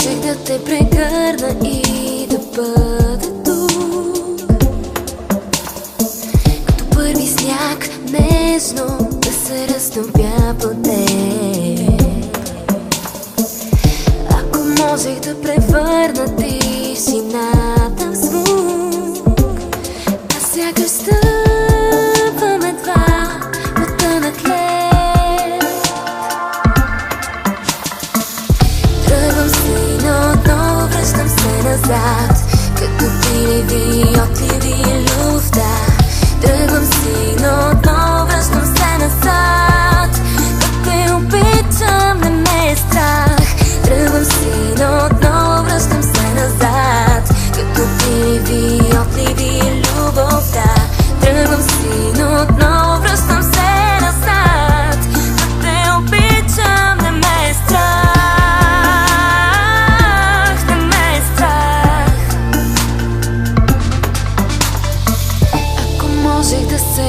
можех да те прегърна и да бъда тук, като първи сняг нежно да се разтопя под теб. Ако можех да превърна тишината в звук, а сякаш стъпвам едва по тънък лед. Тръгвам си, но отново връщам се назад, като приливи, отливи люфта. Тръгвам си, но отново връщам се назад, да те обичам, не ме е страх. Тръгвам си, но отново връщам се назад, като приливи, отливи любовта. Тръгвам си, но отново връщам се назад, да те обичам, не ме е страх. Можех да се